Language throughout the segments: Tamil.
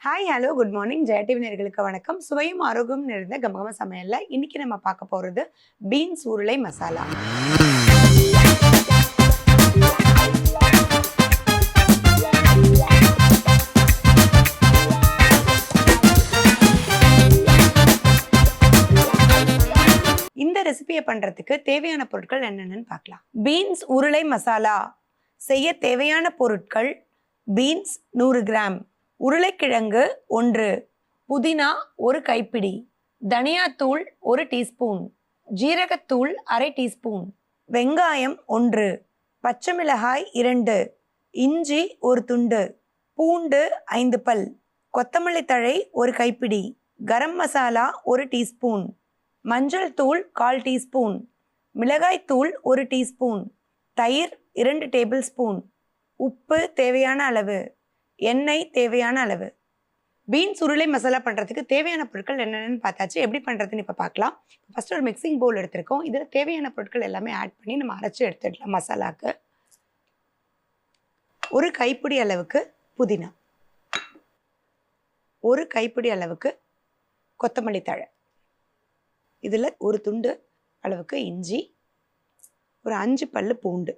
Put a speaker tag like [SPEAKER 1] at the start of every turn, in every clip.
[SPEAKER 1] Hi hello good morning Jaya TV நேயர்களுக்கு வணக்கம். சுவையும் ஆரோக்கியம் நிறைந்த கமகம சமையல்ல இன்னைக்கு நம்ம பார்க்க போறது பீன்ஸ் உருளை மசாலா. இந்த ரெசிபியை பண்றதுக்கு தேவையான பொருட்கள் என்னென்னு பார்க்கலாம். பீன்ஸ் உருளை மசாலா செய்ய தேவையான பொருட்கள்: பீன்ஸ் 100 கிராம், உருளைக்கிழங்கு 1, புதினா 1 கைப்பிடி, தனியாத்தூள் 1 டீஸ்பூன், ஜீரகத்தூள் அரை டீஸ்பூன், வெங்காயம் 1, பச்சை மிளகாய் 2, இஞ்சி 1 துண்டு, பூண்டு 5 பல், கொத்தமல்லி தழை 1 கைப்பிடி, கரம் மசாலா 1 டீஸ்பூன், மஞ்சள் தூள் 1/4 டீஸ்பூன், மிளகாய் தூள் 1 டீஸ்பூன், தயிர் 2 டேபிள் ஸ்பூன், உப்பு தேவையான அளவு, எண்ணெய் தேவையான அளவு. பீன்ஸ் உருளை மசாலா பண்ணுறதுக்கு தேவையான பொருட்கள் என்னென்னு பார்த்தாச்சு. எப்படி பண்ணுறதுன்னு இப்போ பார்க்கலாம். ஃபஸ்ட்டு ஒரு மிக்சிங் பவுல் எடுத்திருக்கோம். இதில் தேவையான பொருட்கள் எல்லாமே ஆட் பண்ணி நம்ம அரைச்சி எடுத்துடலாம். மசாலாவுக்கு 1 கைப்பிடி அளவுக்கு புதினா, 1 கைப்பிடி அளவுக்கு கொத்தமல்லி தழை, இதில் 1 துண்டு அளவுக்கு இஞ்சி, ஒரு 5 பல்லு பூண்டு,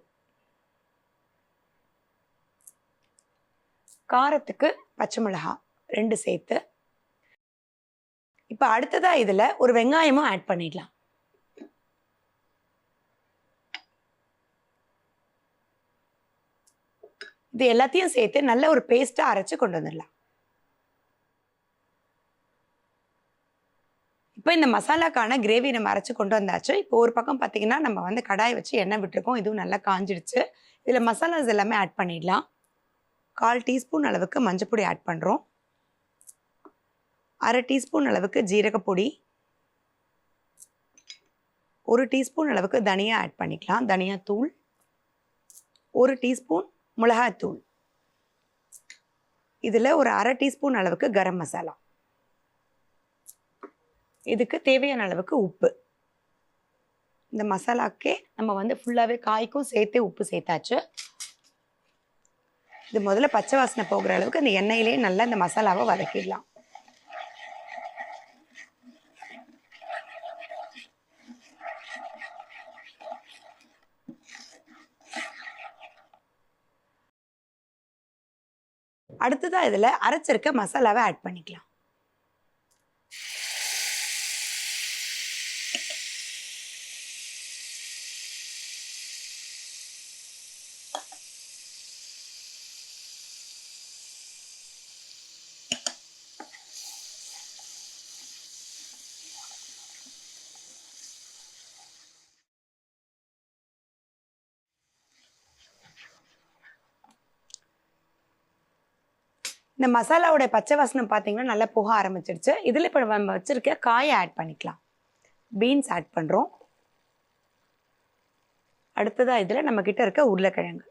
[SPEAKER 1] காரத்துக்கு பச்சை மிளகா 2 சேர்த்து. இப்போ அடுத்ததாக இதில் ஒரு வெங்காயமும் ஆட் பண்ணிடலாம். இது எல்லாத்தையும் சேர்த்து நல்ல ஒரு பேஸ்ட்டாக அரைச்சி கொண்டு வந்துடலாம். இப்போ இந்த மசாலாக்கான கிரேவி நம்ம அரைச்சி கொண்டு வந்தாச்சு. இப்போ ஒரு பக்கம் பார்த்தீங்கன்னா நம்ம கடாயை வச்சு எண்ணெய் விட்டுருக்கோம். இதுவும் நல்லா காஞ்சிடுச்சு. இதில் மசாலாஸ் எல்லாமே ஆட் பண்ணிடலாம். 1/4 டீஸ்பூன் அளவுக்கு மஞ்சப்பொடி ஆட் பண்ணுறோம். அரை டீஸ்பூன் அளவுக்கு ஜீரகப்பொடி, 1 டீஸ்பூன் அளவுக்கு தனியா ஆட் பண்ணிக்கலாம். தனியாத்தூள் 1 டீஸ்பூன், மிளகாய்த்தூள், இதில் ஒரு அரை டீஸ்பூன் அளவுக்கு கரம் மசாலா, இதுக்கு தேவையான அளவுக்கு உப்பு. இந்த மசாலாக்கே நம்ம ஃபுல்லாகவே காய்க்கும் சேர்த்து உப்பு சேர்த்தாச்சு. இது முதல்ல பச்சை வாசனை போகிற அளவுக்கு அந்த எண்ணெயிலே நல்லா இந்த மசாலாவை வதக்கிடலாம். அடுத்ததாக இதில் அரைச்சிருக்க மசாலாவை ஆட் பண்ணிக்கலாம். இந்த மசாலாவோட பச்சை வாசனை பார்த்தீங்கன்னா நல்லா போக ஆரம்பிச்சிடுச்சு. இதில் இப்போ நம்ம வச்சுருக்க காயை ஆட் பண்ணிக்கலாம். பீன்ஸ் ஆட் பண்ணுறோம். அடுத்ததாக இதில் நம்மக்கிட்ட இருக்க உருளைக்கிழங்கு,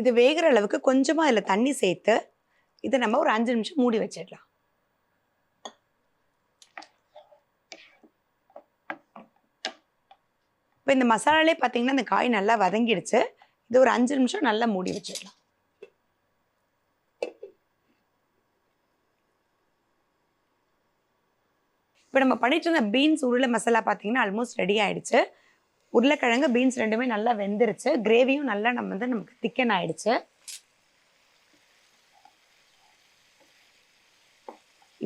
[SPEAKER 1] இது வேகிற அளவுக்கு கொஞ்சமாக இதில் தண்ணி சேர்த்து இதை நம்ம ஒரு 5 நிமிஷம் மூடி வச்சிடலாம். இப்போ இந்த மசாலாலே பார்த்தீங்கன்னா இந்த காய் நல்லா வதங்கிடுச்சு. இது ஒரு 5 நிமிஷம் நல்லா மூடி வச்சிடலாம். இப்போ நம்ம பண்ணிட்டு இருந்த பீன்ஸ் உருளை மசாலா பார்த்தீங்கன்னா ஆல்மோஸ்ட் ரெடி ஆயிடுச்சு. உருளைக்கிழங்கு பீன்ஸ் ரெண்டுமே நல்லா வெந்துருச்சு. கிரேவியும் நல்லா நமக்கு திக்கன் ஆயிடுச்சு.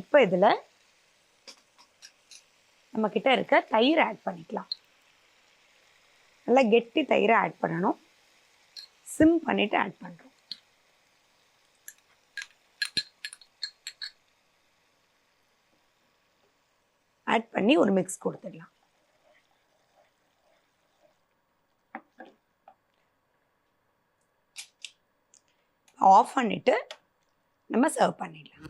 [SPEAKER 1] இப்போ இதில் நம்மக்கிட்ட இருக்க தயிர் ஆட் பண்ணிக்கலாம். நல்லா கெட்டி தயிரை ஆட் பண்ணணும். சிம் பண்ணிவிட்டு ஆட் பண்ணுறோம். ஆட் பண்ணி ஒரு மிக்ஸ் கொடுத்துடலாம். ஆஃப் பண்ணிவிட்டு நம்ம சர்வ் பண்ணிடலாம்.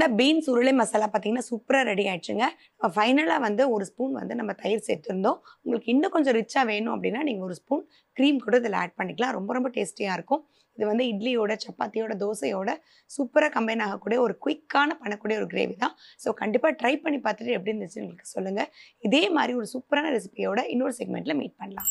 [SPEAKER 1] சுவையான பீன்ஸ் உருளை மசாலா பார்த்தீங்கன்னா சூப்பராக ரெடி ஆயிடுச்சுங்க. ஃபைனலாக வந்து ஒரு ஸ்பூன் வந்து நம்ம தயிர் சேர்த்துருந்தோம். உங்களுக்கு இன்னும் கொஞ்சம் ரிச்சாக வேணும் அப்படின்னா நீங்கள் ஒரு ஸ்பூன் க்ரீம் கூட இதில் ஆட் பண்ணிக்கலாம். ரொம்ப ரொம்ப டேஸ்டியாக இருக்கும். இது வந்து இட்லியோட, சப்பாத்தியோட, தோசையோட சூப்பராக கம்பைன் ஆகக்கூடிய ஒரு குயிக்கான பண்ணக்கூடிய ஒரு கிரேவி தான். ஸோ கண்டிப்பாக ட்ரை பண்ணி பார்த்துட்டு எப்படி இருந்துச்சுன்னு எங்களுக்கு சொல்லுங்கள். இதே மாதிரி ஒரு சூப்பரான ரெசிபியோட இன்னொரு செக்மெண்ட்டில் மீட் பண்ணலாம்.